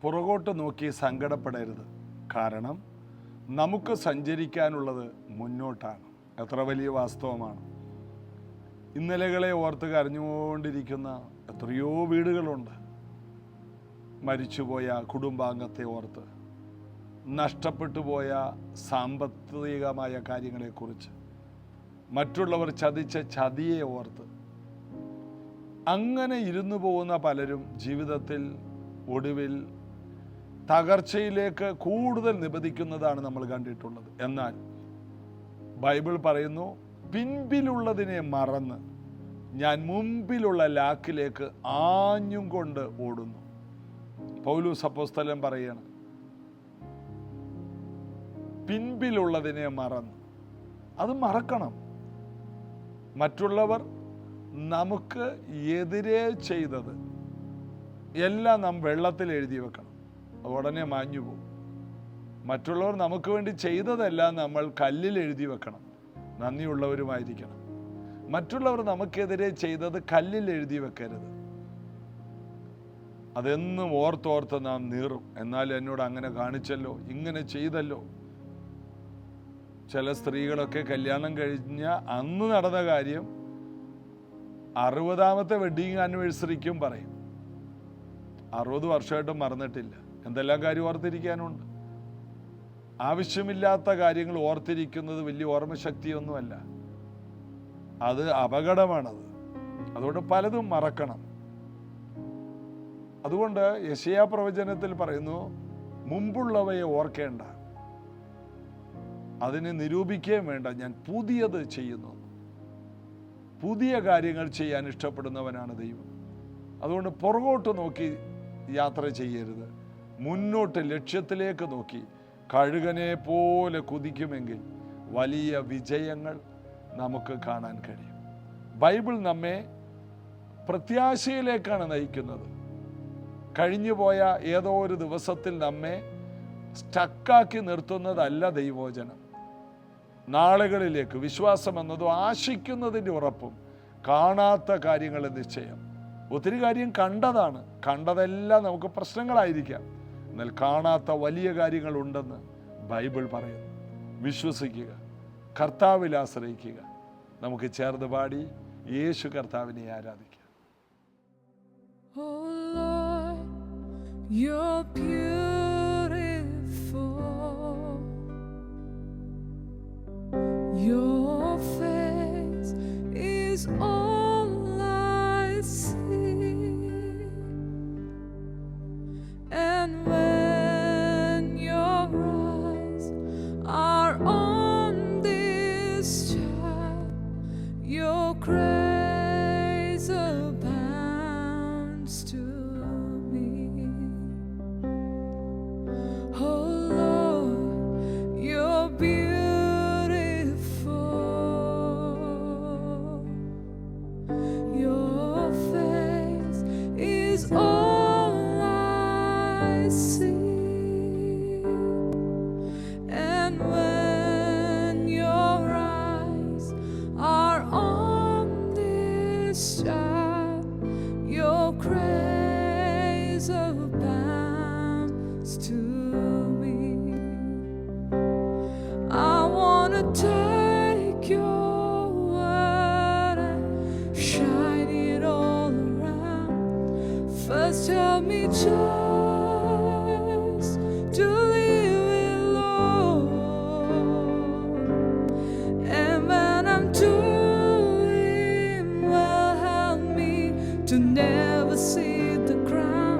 പുറകോട്ട് നോക്കി സങ്കടപ്പെടരുത്. കാരണം നമുക്ക് സഞ്ചരിക്കാനുള്ളത് മുന്നോട്ടാണ്. എത്ര വലിയ വാസ്തവമാണ്. ഇന്നലകളെ ഓർത്ത് കരഞ്ഞുകൊണ്ടിരിക്കുന്ന എത്രയോ വീടുകളുണ്ട്. മരിച്ചുപോയ കുടുംബാംഗത്തെ ഓർത്ത്, നഷ്ടപ്പെട്ടു പോയ സാമ്പത്തികമായ കാര്യങ്ങളെക്കുറിച്ച്, മറ്റുള്ളവർ ചതിച്ച ചതിയെ ഓർത്ത് അങ്ങനെ ഇരുന്നു പോകുന്ന പലരും ജീവിതത്തിൽ ഒടുവിൽ തകർച്ചയിലേക്ക് കൂടുതൽ നിബദിക്കുന്നതാണ് നമ്മൾ കണ്ടിട്ടുള്ളത്. എന്നാൽ ബൈബിൾ പറയുന്നു, പിൻപിലുള്ളതിനെ മറന്ന് ഞാൻ മുമ്പിലുള്ള ലാക്കിലേക്ക് ആഞ്ഞും കൊണ്ട് ഓടുന്നു. പൗലോസ് അപ്പോസ്തലൻ പറയാണ്, പിൻപിലുള്ളതിനെ മറന്ന്. അത് മറക്കണം. മറ്റുള്ളവർ നമുക്ക് എതിരെ ചെയ്തത് എല്ലാം നാം വെള്ളത്തിൽ എഴുതി വെക്കണം. ഉടനെ മാഞ്ഞു പോകും. മറ്റുള്ളവർ നമുക്ക് വേണ്ടി ചെയ്തതെല്ലാം നമ്മൾ കല്ലിൽ എഴുതി വെക്കണം. നന്ദിയുള്ളവരുമായിരിക്കണം. മറ്റുള്ളവർ നമുക്കെതിരെ ചെയ്തത് കല്ലിൽ എഴുതി വെക്കരുത്. അതെന്നും ഓർത്തോർത്ത് നാം നീറും. എന്നാൽ എന്നോട് അങ്ങനെ കാണിച്ചല്ലോ, ഇങ്ങനെ ചെയ്തല്ലോ. ചില സ്ത്രീകളൊക്കെ കല്യാണം കഴിഞ്ഞ അന്ന് നടന്ന കാര്യം 60ാമത്തെ വെഡ്ഡിങ് ആനിവേഴ്സറിക്കും പറയും. 60 വർഷമായിട്ടും മറന്നിട്ടില്ല. എന്തെല്ലാം കാര്യം ഓർത്തിരിക്കാനുണ്ട്. ആവശ്യമില്ലാത്ത കാര്യങ്ങൾ ഓർത്തിരിക്കുന്നത് വലിയ ഓർമ്മശക്തിയൊന്നുമല്ല, അത് അപകടമാണത്. അതുകൊണ്ട് പലതും മറക്കണം. അതുകൊണ്ട് യെശയ്യാ പ്രവചനത്തിൽ പറയുന്നു, മുമ്പുള്ളവയെ ഓർക്കേണ്ട, അതിനെ നിരൂപിക്കുകയും വേണ്ട, ഞാൻ പുതിയത് ചെയ്യുന്നു. പുതിയ കാര്യങ്ങൾ ചെയ്യാൻ ഇഷ്ടപ്പെടുന്നവനാണ് ദൈവം. അതുകൊണ്ട് പുറകോട്ട് നോക്കി യാത്ര ചെയ്യരുത്. മുന്നോട്ട് ലക്ഷ്യത്തിലേക്ക് നോക്കി കഴുകനെ പോലെ കുതിക്കുമെങ്കിൽ വലിയ വിജയങ്ങൾ നമുക്ക് കാണാൻ കഴിയും. ബൈബിൾ നമ്മെ പ്രത്യാശയിലേക്കാണ് നയിക്കുന്നത്. കഴിഞ്ഞുപോയ ഏതോ ഒരു ദിവസത്തിൽ നമ്മെ സ്റ്റക്കാക്കി നിർത്തുന്നതല്ല ദൈവവചനം. നാളുകളിലേക്ക് വിശ്വാസം എന്നതും ആശിക്കുന്നതിൻ്റെ ഉറപ്പും കാണാത്ത കാര്യങ്ങളുടെ നിശ്ചയം. ഒത്തിരി കാര്യം കണ്ടതാണ്, കണ്ടതെല്ലാം നമുക്ക് പ്രശ്നങ്ങളായിരിക്കാം. എന്നാൽ കാണാത്ത വലിയ കാര്യങ്ങളുണ്ടെന്ന് ബൈബിൾ പറയുന്നു. വിശ്വസിക്കുക, കർത്താവിൽ ആശ്രയിക്കുക. നമുക്ക് ചേർന്ന് പാടി യേശു കർത്താവിനെ ആരാധിക്കാം. Oh Lord, you're beautiful. Your face is all I see. And when your eyes are on this child, your grace abounds to me. Oh Lord, you're beautiful. Your face is all I see. And when your eyes are on this child, your grace abounds to me. I want to take your word and shine it all around. First help me just to live it, Lord. And when I'm doing well, help me to never see the crown.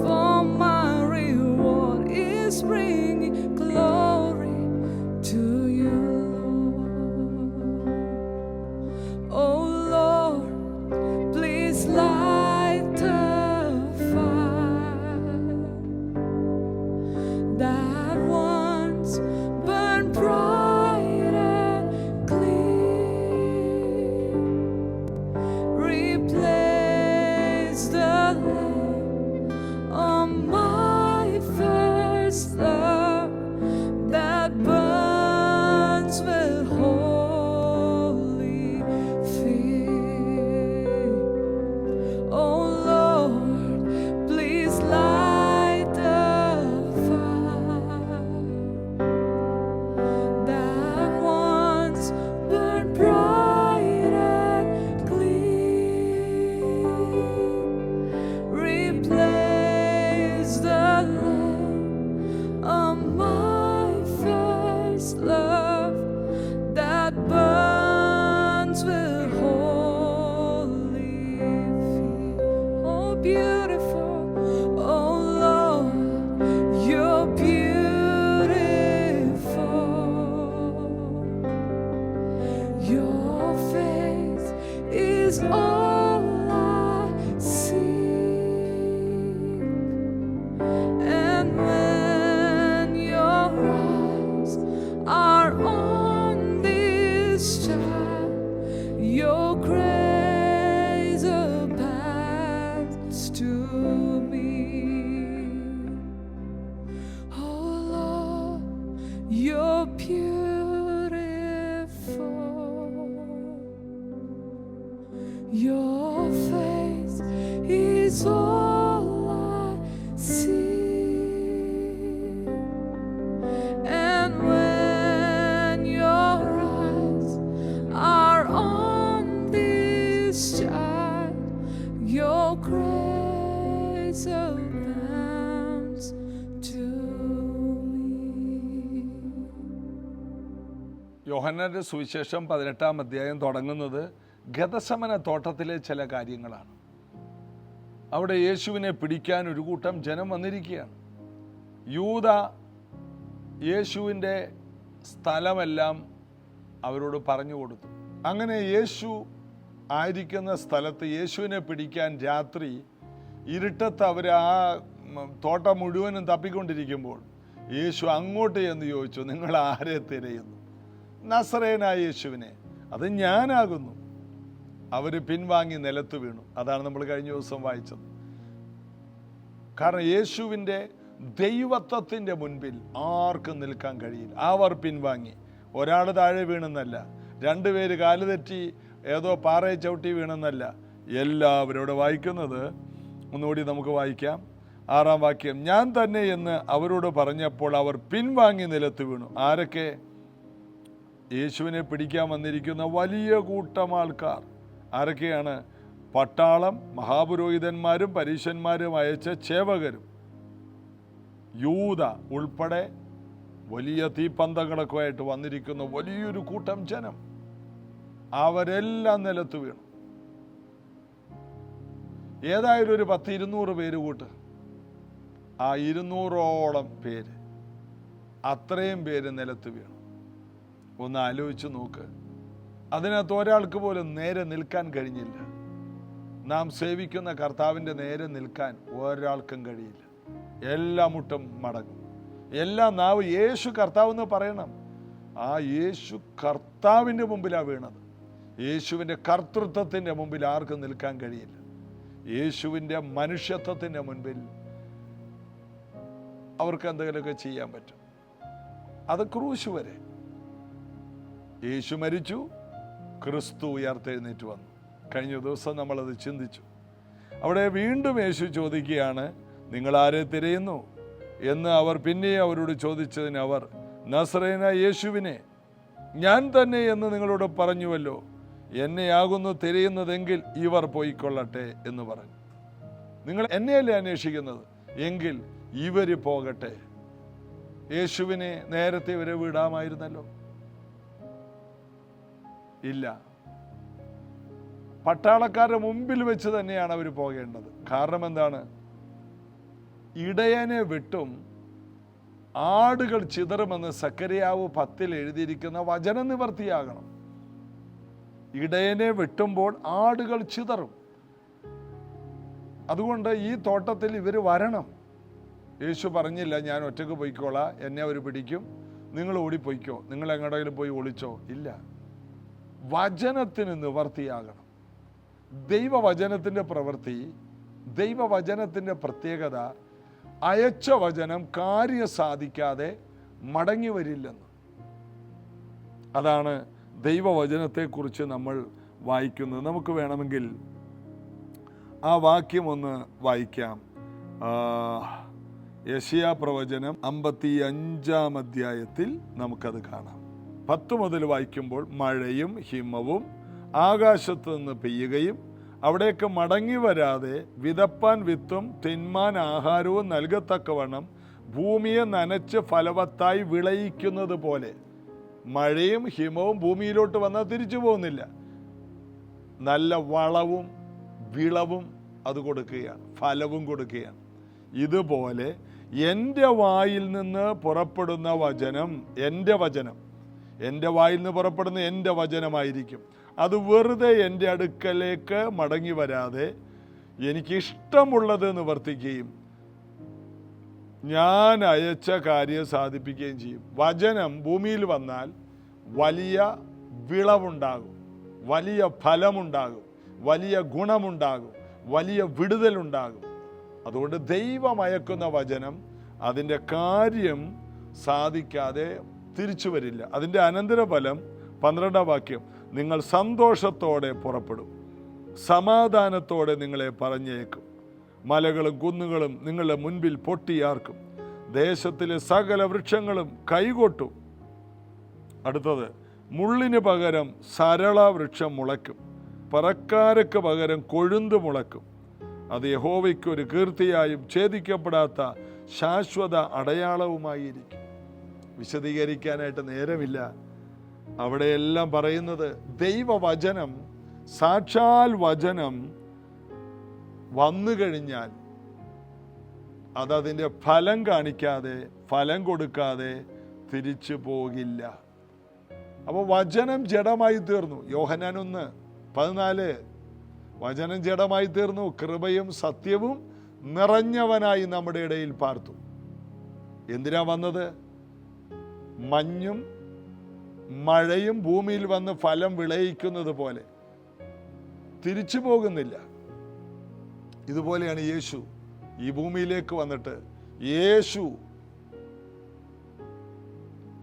For my reward is bringing glory to you, Lord. Oh Lord, please light the fire lay on my face love that burns with holy fear. Oh, beautiful, oh Lord, you're beautiful. Your face is all I see, and when your eyes are on this child, your grace abounds to me. Oh Lord, you're beautiful. Your face is all I see, and when your eyes are on this child, your grace abounds to me. യോഹന്നാന്റെ സുവിശേഷം 18-ാം അധ്യായം തുടങ്ങുന്നത് ഗെത്സമന തോട്ടത്തിലെ ചില കാര്യങ്ങളാണ്. അവിടെ യേശുവിനെ പിടിക്കാൻ ഒരു കൂട്ടം ജനം വന്നിരിക്കുകയാണ്. യൂദ യേശുവിൻ്റെ സ്ഥലമെല്ലാം അവരോട് പറഞ്ഞു കൊടുത്തു. അങ്ങനെ യേശു ആയിരിക്കുന്ന സ്ഥലത്ത് യേശുവിനെ പിടിക്കാൻ രാത്രി ഇരുട്ടത്ത് അവർ ആ തോട്ടം മുഴുവനും തപ്പിക്കൊണ്ടിരിക്കുമ്പോൾ യേശു അങ്ങോട്ട് എന്ന് ചോദിച്ചു, നിങ്ങൾ ആരെ തിരയുന്നു? നസറേനായ യേശുവിനെ, അത് ഞാനാകുന്നു. അവർ പിൻവാങ്ങി നിലത്ത് വീണു. അതാണ് നമ്മൾ കഴിഞ്ഞ ദിവസം വായിച്ചത്. കാരണം യേശുവിൻ്റെ ദൈവത്വത്തിൻ്റെ മുൻപിൽ ആർക്കും നിൽക്കാൻ കഴിയില്ല. അവർ പിൻവാങ്ങി. ഒരാൾ താഴെ വീണെന്നല്ല, രണ്ടുപേര് കാലുതെറ്റി ഏതോ പാറയെ ചവിട്ടി വീണെന്നല്ല, എല്ലാവരും ഇവിടെ വായിക്കുന്നത് ഒന്നുകൂടി നമുക്ക് വായിക്കാം. 6-ാം വാക്യം, ഞാൻ തന്നെ എന്ന് അവരോട് പറഞ്ഞപ്പോൾ അവർ പിൻവാങ്ങി നിലത്ത് വീണു. ആരൊക്കെ? യേശുവിനെ പിടിക്കാൻ വന്നിരിക്കുന്ന വലിയ കൂട്ടം ആൾക്കാർ. ആരൊക്കെയാണ്? പട്ടാളം, മഹാപുരോഹിതന്മാരും പരീശന്മാരും അയച്ച ചേവകരും, യൂദ ഉൾപ്പെടെ വലിയ തീപ്പന്തങ്ങളൊക്കെ ആയിട്ട് വന്നിരിക്കുന്ന വലിയൊരു കൂട്ടം ജനം. അവരെല്ലാം നിലത്ത് വീണു. ഏതായാലും ഒരു 10-200 പേര് കൂട്ട്. ആ 200ഓളം പേര്, അത്രയും പേര് നിലത്ത് വീണു. ഒന്ന് ആലോചിച്ച് നോക്ക്. അതിനകത്ത് ഒരാൾക്ക് പോലും നേരെ നിൽക്കാൻ കഴിഞ്ഞില്ല. നാം സേവിക്കുന്ന കർത്താവിൻ്റെ നേരെ നിൽക്കാൻ ഒരാൾക്കും കഴിയില്ല. എല്ലാ മുട്ടും മടങ്ങും. എല്ലാ നാവ് യേശു കർത്താവെന്ന് പറയണം. ആ യേശു കർത്താവിൻ്റെ മുമ്പിലാണ് വീണത്. യേശുവിൻ്റെ കർത്തൃത്വത്തിൻ്റെ മുമ്പിൽ ആർക്കും നിൽക്കാൻ കഴിയില്ല. യേശുവിൻ്റെ മനുഷ്യത്വത്തിൻ്റെ മുൻപിൽ അവർക്ക് എന്തെങ്കിലുമൊക്കെ ചെയ്യാൻ പറ്റും. അത് ക്രൂശ് വരെ. യേശു മരിച്ചു, ക്രിസ്തു ഉയർത്തെഴുന്നേറ്റ് വന്നു. കഴിഞ്ഞ ദിവസം നമ്മളത് ചിന്തിച്ചു. അവിടെ വീണ്ടും യേശു ചോദിക്കുകയാണ്, നിങ്ങൾ ആരെ തിരയുന്നു എന്ന് അവർ പിന്നെ അവരോട് ചോദിച്ചതിന് അവർ, നസറേനായ യേശുവിനെ ഞാൻ തന്നെ എന്ന് നിങ്ങളോട് പറഞ്ഞുവല്ലോ, എന്നെയാകുന്നു തിരയുന്നതെങ്കിൽ ഇവർ പോയിക്കൊള്ളട്ടെ എന്ന് പറഞ്ഞു. നിങ്ങൾ എന്നെയല്ലേ അന്വേഷിക്കുന്നത്? എങ്കിൽ ഇവർ പോകട്ടെ. യേശുവിനെ നേരത്തെ ഇവരെ വിടാമായിരുന്നല്ലോ. ഇല്ല, പട്ടാളക്കാരുടെ മുമ്പിൽ വെച്ച് തന്നെയാണ് അവർ പോകേണ്ടത്. കാരണം എന്താണ്? ഇടയനെ വിട്ടും ആടുകൾ ചിതറുമെന്ന് സക്കറിയാവ് 10 എഴുതിയിരിക്കുന്ന വചനം നിവർത്തിയാകണം. ഇടയനെ വെട്ടുമ്പോൾ ആടുകൾ ചിതറും. അതുകൊണ്ട് ഈ തോട്ടത്തിൽ ഇവർ വരണം. യേശു പറഞ്ഞില്ല, ഞാൻ ഒറ്റക്ക് പോയിക്കോളാം, എന്നെ അവർ പിടിക്കും, നിങ്ങൾ ഓടിപ്പോയിക്കോ, നിങ്ങൾ എങ്ങോട്ടെങ്കിലും പോയി ഒളിച്ചോ. ഇല്ല, വചനത്തിന് നിവർത്തിയാകണം. ദൈവവചനത്തിൻ്റെ പ്രവൃത്തി, ദൈവവചനത്തിൻ്റെ പ്രത്യേകത, അയച്ച വചനം കാര്യം സാധിക്കാതെ മടങ്ങി വരില്ലെന്ന്. അതാണ് ദൈവവചനത്തെക്കുറിച്ച് നമ്മൾ വായിക്കുന്നത്. നമുക്ക് വേണമെങ്കിൽ ആ വാക്യം ഒന്ന് വായിക്കാം. യെശയ്യാ പ്രവചനം 55-ാം അധ്യായത്തിൽ നമുക്കത് കാണാം. 10 മുതൽ വായിക്കുമ്പോൾ, മഴയും ഹിമവും ആകാശത്തു നിന്ന് പെയ്യുകയും അവിടേക്ക് മടങ്ങി വരാതെ വിതപ്പാൻ വിത്തും തിന്മാൻ ആഹാരവും നൽകത്തക്കവണ്ണം ഭൂമിയെ നനച്ച് ഫലവത്തായി വിളയിക്കുന്നത് പോലെ മഴയും ഹിമവും ഭൂമിയിലോട്ട് വന്നാൽ തിരിച്ചു പോകുന്നില്ല. നല്ല വളവും വിളവും അത് കൊടുക്കുകയാണ്, ഫലവും കൊടുക്കുകയാണ്. ഇതുപോലെ എൻ്റെ വായിൽ നിന്ന് പുറപ്പെടുന്ന വചനം, എൻ്റെ വായിൽ നിന്ന് പുറപ്പെടുന്ന എൻ്റെ വചനമായിരിക്കും. അത് വെറുതെ എൻ്റെ അടുക്കലേക്ക് മടങ്ങി വരാതെ എനിക്കിഷ്ടമുള്ളത് നിവർത്തിക്കുകയും ഞാൻ അയച്ച കാര്യം സാധിപ്പിക്കുകയും ചെയ്യും. വചനം ഭൂമിയിൽ വന്നാൽ വലിയ വിളവുണ്ടാകും, വലിയ ഫലമുണ്ടാകും, വലിയ ഗുണമുണ്ടാകും, വലിയ വിടുതലുണ്ടാകും. അതുകൊണ്ട് ദൈവം അയക്കുന്ന വചനം അതിൻ്റെ കാര്യം സാധിക്കാതെ തിരിച്ചു വരില്ല. അതിൻ്റെ അനന്തരഫലം 12-ാം വാക്യം, നിങ്ങൾ സന്തോഷത്തോടെ പുറപ്പെടും, സമാധാനത്തോടെ നിങ്ങളെ പറഞ്ഞേക്കും, മലകളും കുന്നുകളും നിങ്ങളുടെ മുൻപിൽ പൊട്ടിയാർക്കും, ദേശത്തിലെ സകല വൃക്ഷങ്ങളും കൈകൊട്ടും. അടുത്തത്, മുള്ളിന് പകരം സരള വൃക്ഷം മുളയ്ക്കും, പറക്കാരക്ക് പകരം കൊഴുന്ത് മുളയ്ക്കും. അത് യഹോവയ്ക്ക് ഒരു കീർത്തിയായും ഛേദിക്കപ്പെടാത്ത ശാശ്വത അടയാളവുമായിരിക്കും. വിശദീകരിക്കാനായിട്ട് നേരമില്ല. അവിടെയെല്ലാം പറയുന്നത് ദൈവവചനം, സാക്ഷാൽ വചനം വന്നു കഴിഞ്ഞാൽ അതതിൻ്റെ ഫലം കാണിക്കാതെ, ഫലം കൊടുക്കാതെ തിരിച്ചു പോകില്ല. അപ്പോൾ വചനം ജഡമായി തീർന്നു. യോഹന്നാൻ 1:14, വചനം ജഡമായി തീർന്നു, കൃപയും സത്യവും നിറഞ്ഞവനായി നമ്മുടെ ഇടയിൽ പാർത്തു. എന്തിനാ വന്നത്? മഞ്ഞും മഴയും ഭൂമിയിൽ വന്ന് ഫലം വിളയിക്കുന്നത് പോലെ തിരിച്ചു പോകുന്നില്ല. ഇതുപോലെയാണ് യേശു ഈ ഭൂമിയിലേക്ക് വന്നിട്ട് യേശു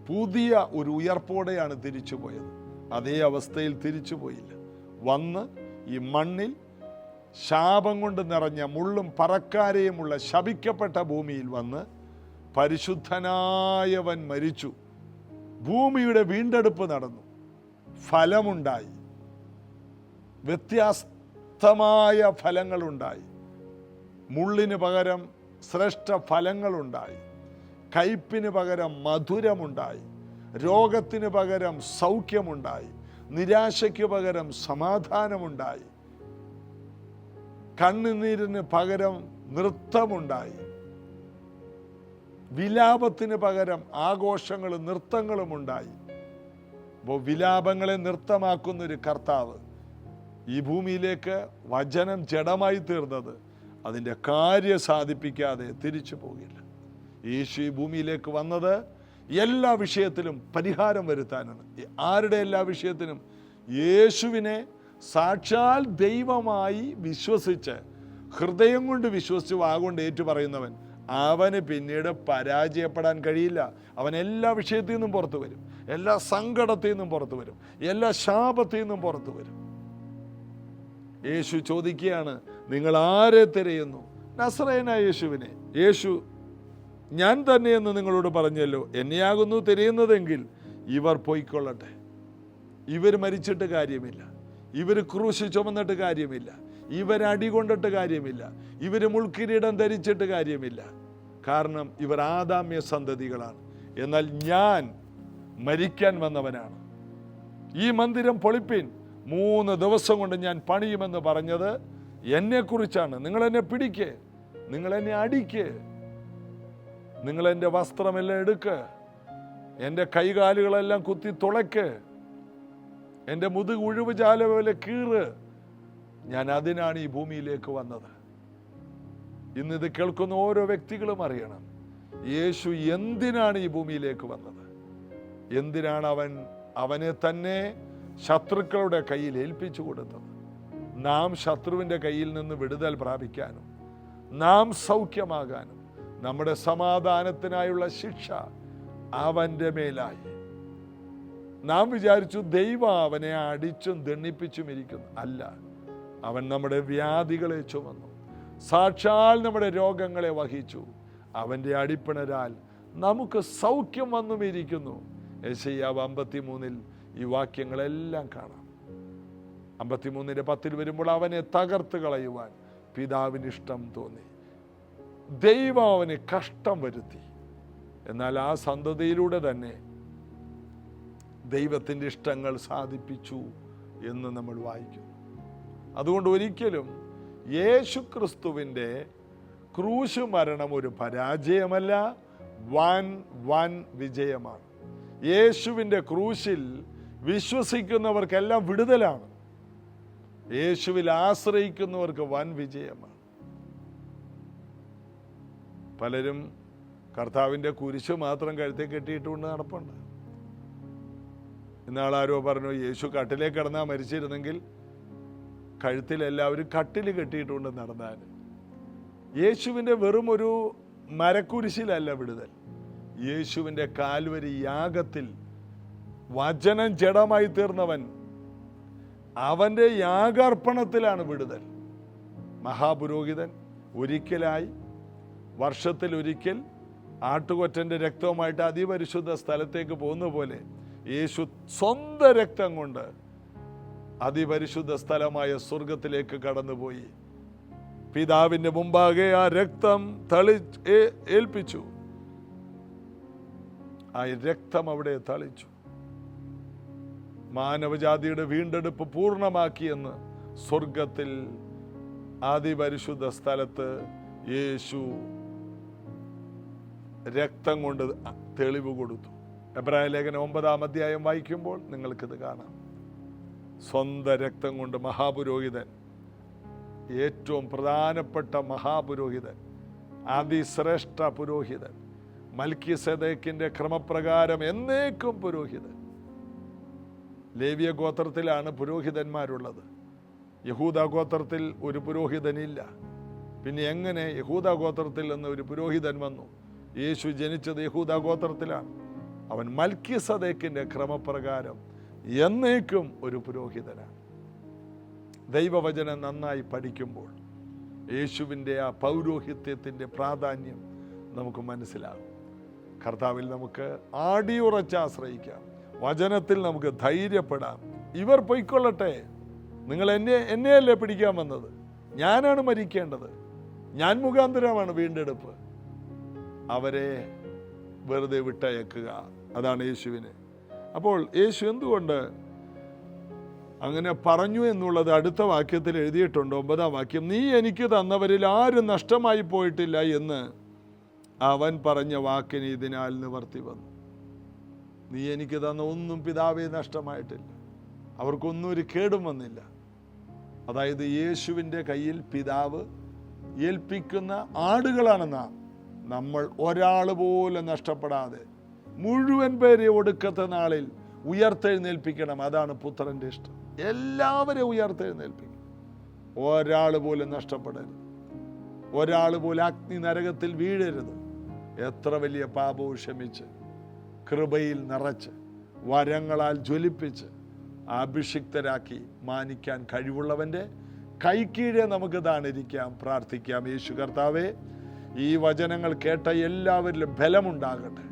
പുതിയ ഒരു ഉയർപ്പോടെയാണ് തിരിച്ചു പോയത്. അതേ അവസ്ഥയിൽ തിരിച്ചു പോയില്ല. വന്ന് ഈ മണ്ണിൽ ശാപം കൊണ്ട് നിറഞ്ഞ മുള്ളും പറക്കാരെയുമുള്ള ശപിക്കപ്പെട്ട ഭൂമിയിൽ വന്ന് പരിശുദ്ധനായവൻ മരിച്ചു. ഭൂമിയുടെ വീണ്ടെടുപ്പ് നടന്നു, ഫലമുണ്ടായി, വ്യത്യസ്തമായ ഫലങ്ങളുണ്ടായി. മുള്ളിന് പകരം ശ്രേഷ്ഠ ഫലങ്ങളുണ്ടായി, കയ്പിന് പകരം മധുരമുണ്ടായി, രോഗത്തിന് പകരം സൗഖ്യമുണ്ടായി, നിരാശയ്ക്ക് പകരം സമാധാനമുണ്ടായി, കണ്ണുനീരിന് പകരം നൃത്തമുണ്ടായി, വിലാപത്തിന് പകരം ആഘോഷങ്ങളും നൃത്തങ്ങളും ഉണ്ടായി. അപ്പോൾ വിലാപങ്ങളെ നൃത്തമാക്കുന്നൊരു കർത്താവ് ഈ ഭൂമിയിലേക്ക് വചനം ജഡമായി തീർന്നത് അതിൻ്റെ കാര്യം സാധിപ്പിക്കാതെ തിരിച്ചു പോകില്ല. യേശു ഈ ഭൂമിയിലേക്ക് വന്നത് എല്ലാ വിഷയത്തിലും പരിഹാരം വരുത്താനാണ്. ആരുടെ എല്ലാ വിഷയത്തിനും? യേശുവിനെ സാക്ഷാൽ ദൈവമായി വിശ്വസിച്ച്, ഹൃദയം കൊണ്ട് വിശ്വസിച്ച് വാഗൊണ്ട് ഏറ്റു പറയുന്നവൻ, അവന് പിന്നീട് പരാജയപ്പെടാൻ കഴിയില്ല. അവൻ എല്ലാ വിഷയത്തിൽ നിന്നും പുറത്തു വരും, എല്ലാ സങ്കടത്തിൽ നിന്നും പുറത്തു വരും, എല്ലാ ശാപത്തിൽ നിന്നും പുറത്തു വരും. യേശു ചോദിക്കുകയാണ്, നിങ്ങൾ ആരെ തിരയുന്നു? നസറേയനായ യേശുവിനെ. യേശു, ഞാൻ തന്നെയെന്ന് നിങ്ങളോട് പറഞ്ഞല്ലോ, എന്നെയാകുന്നു തിരയുന്നതെങ്കിൽ ഇവർ പോയിക്കൊള്ളട്ടെ. ഇവർ മരിച്ചിട്ട് കാര്യമില്ല, ഇവർ ക്രൂശ് ചുമന്നിട്ട് കാര്യമില്ല, ഇവർ അടികൊണ്ടിട്ട് കാര്യമില്ല, ഇവർ മുൾക്കിരീടം ധരിച്ചിട്ട് കാര്യമില്ല. കാരണം ഇവർ ആദാമ്യ സന്തതികളാണ്. എന്നാൽ ഞാൻ മരിക്കാൻ വന്നവനാണ്. ഈ മന്ദിരം പൊളിപ്പിൻ, 3 ദിവസം കൊണ്ട് ഞാൻ പണിയുമെന്ന് പറഞ്ഞത് എന്നെക്കുറിച്ചാണ്. നിങ്ങളെന്നെ പിടിക്ക്, നിങ്ങളെന്നെ അടിക്ക്, നിങ്ങളെൻ്റെ വസ്ത്രമെല്ലാം എടുക്ക്, എൻ്റെ കൈകാലുകളെല്ലാം കുത്തി തുളയ്ക്ക്, എൻ്റെ മുതുക് ഉഴുവ് ചാല പോലെ കീറ്. ഞാൻ അതിനാണ് ഈ ഭൂമിയിലേക്ക് വന്നത്. ഇന്നിത് കേൾക്കുന്ന ഓരോ വ്യക്തികളും അറിയണം, യേശു എന്തിനാണ് ഈ ഭൂമിയിലേക്ക് വന്നത്, എന്തിനാണ് അവനെ തന്നെ ശത്രുക്കളുടെ കയ്യിൽ ഏൽപ്പിച്ചു കൊടുത്തത്. നാം ശത്രുവിൻ്റെ കയ്യിൽ നിന്ന് വിടുതൽ പ്രാപിക്കാനും, നാം സൗഖ്യമാകാനും, നമ്മുടെ സമാധാനത്തിനായുള്ള ശിക്ഷ അവൻ്റെ മേലായി. നാം വിചാരിച്ചു ദൈവം അവനെ അടിച്ചും ദണ്ഡിപ്പിച്ചും ഇരിക്കുന്നു. അല്ല, അവൻ നമ്മുടെ വ്യാധികളെ ചുമന്നു, സാക്ഷാൽ നമ്മുടെ രോഗങ്ങളെ വഹിച്ചു. അവൻ്റെ അടിപ്പിണരാൽ നമുക്ക് സൗഖ്യം വന്നുമിരിക്കുന്നു. യെശയ്യാവ് 53 ഈ വാക്യങ്ങളെല്ലാം കാണാം. 53:10 വരുമ്പോൾ അവനെ തകർത്ത് കളയുവാൻ പിതാവിന് ഇഷ്ടം തോന്നി. ദൈവം അവന് കഷ്ടം വരുത്തി. എന്നാൽ ആ സന്തതിയിലൂടെ തന്നെ ദൈവത്തിൻ്റെ ഇഷ്ടങ്ങൾ സാധിപ്പിച്ചു എന്ന് നമ്മൾ വായിക്കുന്നു. അതുകൊണ്ട് ഒരിക്കലും യേശുക്രിസ്തുവിൻ്റെ ക്രൂശ് മരണം ഒരു പരാജയമല്ല, വൻ വിജയമാണ്. യേശുവിൻ്റെ ക്രൂശിൽ വിശ്വസിക്കുന്നവർക്കെല്ലാം വിടുതലാണ്. യേശുവിൽ ആശ്രയിക്കുന്നവർക്ക് വൻ വിജയമാണ്. പലരും കർത്താവിൻ്റെ കുരിശ് മാത്രം കഴുത്തിൽ കെട്ടിയിട്ടുകൊണ്ട് നടപ്പുണ്ട്. ഇന്നാളാരോ പറഞ്ഞു, യേശു കട്ടിലേക്ക് കിടന്നാൽ മരിച്ചിരുന്നെങ്കിൽ കഴുത്തിൽ എല്ലാവരും കട്ടിൽ കെട്ടിയിട്ടുകൊണ്ട് നടന്നാൽ. യേശുവിൻ്റെ വെറും ഒരു മരക്കുരിശിലല്ല വിടുതൽ. യേശുവിൻ്റെ കാൽവരി യാഗത്തിൽ വചനം ജഡമായി തീർന്നവൻ, അവൻ്റെ യാഗാർപ്പണത്തിലാണ് വിടുതൽ. മഹാപുരോഹിതൻ ഒരിക്കലായി വർഷത്തിലൊരിക്കൽ ആട്ടുകൊറ്റൻ്റെ രക്തവുമായിട്ട് അതിപരിശുദ്ധ സ്ഥലത്തേക്ക് പോകുന്ന പോലെ യേശു സ്വന്തം രക്തം കൊണ്ട് അതിപരിശുദ്ധ സ്ഥലമായ സ്വർഗത്തിലേക്ക് കടന്നുപോയി. പിതാവിൻ്റെ മുമ്പാകെ ആ രക്തം ഏൽപ്പിച്ചു. ആ രക്തം അവിടെ തളിച്ചു. മാനവജാതിയുടെ വീണ്ടെടുപ്പ് പൂർണ്ണമാക്കിയെന്ന് സ്വർഗത്തിൽ അതിപരിശുദ്ധ സ്ഥലത്ത് യേശു രക്തം കൊണ്ട് തെളിവ് കൊടുത്തു. എബ്രായ ലേഖനം 9-ാം അധ്യായം വായിക്കുമ്പോൾ നിങ്ങൾക്കിത് കാണാം. സ്വന്തം രക്തം കൊണ്ട് മഹാപുരോഹിതൻ, ഏറ്റവും പ്രധാനപ്പെട്ട മഹാപുരോഹിതൻ, അതിശ്രേഷ്ഠ പുരോഹിതൻ, മൽക്കീസേദെക്കിന്റെ ക്രമപ്രകാരം എന്നേക്കും പുരോഹിതൻ. ലേവ്യ ഗോത്രത്തിലാണ് പുരോഹിതന്മാരുള്ളത്. യഹൂദ ഗോത്രത്തിൽ ഒരു പുരോഹിതനില്ല. പിന്നെ എങ്ങനെ യഹൂദ ഗോത്രത്തിൽ നിന്ന് ഒരു പുരോഹിതൻ വന്നു? യേശു ജനിച്ചത് യഹൂദ ഗോത്രത്തിലാണ്. അവൻ മൽക്കീസേദെക്കിന്റെ ക്രമപ്രകാരം എന്നേക്കും ഒരു പുരോഹിതനാണ്. ദൈവവചനം നന്നായി പഠിക്കുമ്പോൾ യേശുവിൻ്റെ ആ പൗരോഹിത്യത്തിൻ്റെ പ്രാധാന്യം നമുക്ക് മനസ്സിലാകും. കർത്താവിൽ നമുക്ക് ആടിയുറച്ച് ആശ്രയിക്കാം. വചനത്തിൽ നമുക്ക് ധൈര്യപ്പെടാം. ഇവർ പൊയ്ക്കൊള്ളട്ടെ, നിങ്ങൾ എന്നെയല്ലേ പിടിക്കാൻ വന്നത്, ഞാനാണ് മരിക്കേണ്ടത്, ഞാൻ മുഖാന്തരമാണ് വീണ്ടെടുപ്പ്. അവരെ വെറുതെ വിട്ടയക്കുക, അതാണ് യേശുവിന്. അപ്പോൾ യേശു എന്തുകൊണ്ട് അങ്ങനെ പറഞ്ഞു എന്നുള്ളത് അടുത്ത വാക്യത്തിൽ എഴുതിയിട്ടുണ്ട്. 9-ാം വാക്യം, നീ എനിക്ക് തന്നവരിൽ ആരും നഷ്ടമായി പോയിട്ടില്ല എന്ന് അവൻ പറഞ്ഞ വാക്കിന് ഇതിനാൽ നിവർത്തി വന്നു. നീ എനിക്ക് തന്ന ഒന്നും പിതാവേ നഷ്ടമായിട്ടില്ല. അവർക്കൊന്നും ഒരു കേടും വന്നില്ല. അതായത് യേശുവിൻ്റെ കയ്യിൽ പിതാവ് ഏൽപ്പിക്കുന്ന ആടുകളാണ് നാം. നമ്മൾ ഒരാൾ പോലും നഷ്ടപ്പെടാതെ മുഴുവൻ പേരെ ഒടുക്കത്തെ നാളിൽ ഉയർത്തെഴുന്നേൽപ്പിക്കണം. അതാണ് പുത്രൻ്റെ ഇഷ്ടം. എല്ലാവരെയും ഉയർത്തെഴുന്നേൽപ്പിക്കും. ഒരാൾ പോലും നഷ്ടപ്പെടരുത്. ഒരാൾ പോലും അഗ്നി നരകത്തിൽ വീഴരുത്. എത്ര വലിയ പാപവും ക്ഷമിച്ച്, കൃപയിൽ നിറച്ച്, വരങ്ങളാൽ ജ്വലിപ്പിച്ച്, അഭിഷിക്തരാക്കി മാനിക്കാൻ കഴിവുള്ളവൻ്റെ കൈക്കീഴെ നമുക്ക് താണിരിക്കാം, പ്രാർത്ഥിക്കാം. യേശു കർത്താവേ, ഈ വചനങ്ങൾ കേട്ട എല്ലാവരിലും ബലമുണ്ടാകട്ടെ.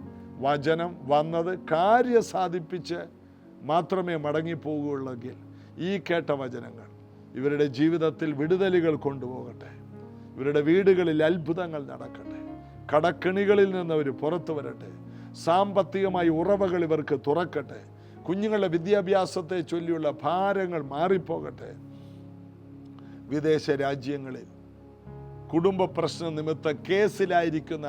വചനം വന്നത് കാര്യം സാധിപ്പിച്ച് മാത്രമേ മടങ്ങിപ്പോകുകയുള്ളെങ്കിൽ ഈ കേട്ട വചനങ്ങൾ ഇവരുടെ ജീവിതത്തിൽ വിടുതലുകൾ കൊണ്ടുപോകട്ടെ. ഇവരുടെ വീടുകളിൽ അത്ഭുതങ്ങൾ നടക്കട്ടെ. കടക്കെണികളിൽ നിന്ന് അവർ പുറത്തു വരട്ടെ. സാമ്പത്തികമായി ഉറവകൾ ഇവർക്ക് തുറക്കട്ടെ. കുഞ്ഞുങ്ങളുടെ വിദ്യാഭ്യാസത്തെ ചൊല്ലിയുള്ള ഭാരങ്ങൾ മാറിപ്പോകട്ടെ. വിദേശ രാജ്യങ്ങളിൽ കുടുംബ പ്രശ്ന നിമിത്തം കേസിലായിരിക്കുന്ന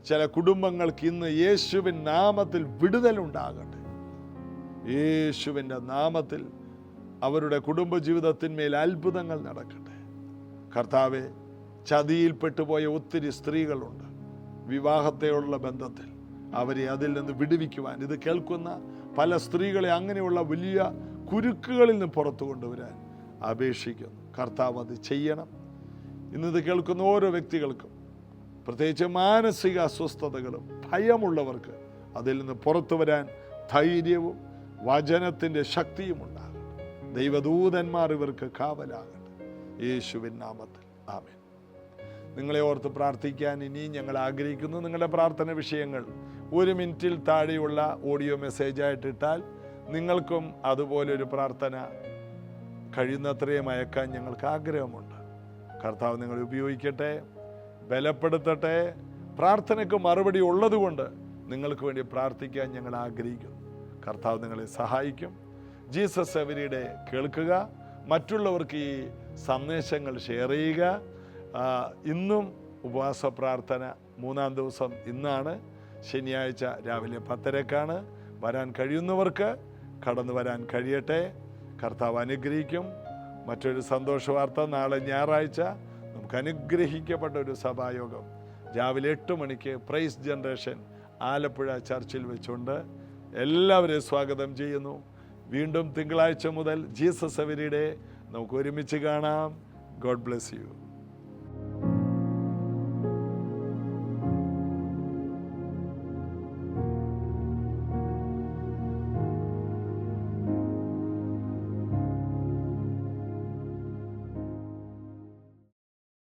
ചില കുടുംബങ്ങൾക്ക് ഇന്ന് യേശുവിൻ നാമത്തിൽ വിടുതലുണ്ടാകട്ടെ. യേശുവിൻ്റെ നാമത്തിൽ അവരുടെ കുടുംബജീവിതത്തിന്മേൽ അത്ഭുതങ്ങൾ നടക്കട്ടെ. കർത്താവെ, ചതിയിൽപ്പെട്ടുപോയ ഒത്തിരി സ്ത്രീകളുണ്ട് വിവാഹത്തെയുള്ള ബന്ധത്തിൽ. അവരെ അതിൽ നിന്ന് വിടുവിക്കുവാൻ ഇത് കേൾക്കുന്ന പല സ്ത്രീകളെ അങ്ങനെയുള്ള വലിയ കുരുക്കുകളിൽ നിന്ന് പുറത്തു കൊണ്ടുവരാൻ അപേക്ഷിക്കുന്നു. കർത്താവ് അത് ചെയ്യണം. ഇന്നത് കേൾക്കുന്ന ഓരോ വ്യക്തികൾക്കും, പ്രത്യേകിച്ച് മാനസിക അസ്വസ്ഥതകളും ഭയമുള്ളവർക്ക് അതിൽ നിന്ന് പുറത്തു വരാൻ ധൈര്യവും വചനത്തിൻ്റെ ശക്തിയും ഉണ്ടാകട്ടെ. ദൈവദൂതന്മാർ ഇവർക്ക് കാവലാകട്ടെ. യേശുവിൻ നാമത്തിൽ ആമേൻ. നിങ്ങളെ ഓർത്ത് പ്രാർത്ഥിക്കാൻ ഇനിയും ഞങ്ങൾ ആഗ്രഹിക്കുന്നു. നിങ്ങളുടെ പ്രാർത്ഥന വിഷയങ്ങൾ 1 മിനിറ്റിൽ താഴെയുള്ള ഓഡിയോ മെസ്സേജായിട്ട് ഇട്ടാൽ നിങ്ങൾക്കും അതുപോലൊരു പ്രാർത്ഥന കഴിയുന്നത്രയും അയക്കാൻ ഞങ്ങൾക്ക് ആഗ്രഹമുണ്ട്. കർത്താവ് നിങ്ങളെ ഉപയോഗിക്കട്ടെ, ബലപ്പെടുത്തട്ടെ. പ്രാർത്ഥനയ്ക്ക് മറുപടി ഉള്ളതുകൊണ്ട് നിങ്ങൾക്ക് വേണ്ടി പ്രാർത്ഥിക്കാൻ ഞങ്ങൾ ആഗ്രഹിക്കുന്നു. കർത്താവ് നിങ്ങളെ സഹായിക്കും. ജീസസ് എവരിഡേ കേൾക്കുക, മറ്റുള്ളവർക്ക് ഈ സന്ദേശങ്ങൾ ഷെയർ ചെയ്യുക. ഇന്നും ഉപവാസ പ്രാർത്ഥന 3-ാം ദിവസം ഇന്നാണ്. ശനിയാഴ്ച രാവിലെ 10:30-ക്കാണ്. വരാൻ കഴിയുന്നവർക്ക് കടന്നു വരാൻ കഴിയട്ടെ. കർത്താവ് അനുഗ്രഹിക്കും. മറ്റൊരു സന്തോഷ വാർത്ത, നാളെ ഞായറാഴ്ച നമുക്ക് അനുഗ്രഹിക്കപ്പെട്ട ഒരു സഭായോഗം രാവിലെ 8 മണിക്ക് പ്രൈസ് ജനറേഷൻ ആലപ്പുഴ ചർച്ചിൽ വെച്ചുകൊണ്ട് എല്ലാവരെയും സ്വാഗതം ചെയ്യുന്നു. വീണ്ടും തിങ്കളാഴ്ച മുതൽ ജീസസ് എവരിഡേ നമുക്ക് ഒരുമിച്ച് കാണാം. God bless you.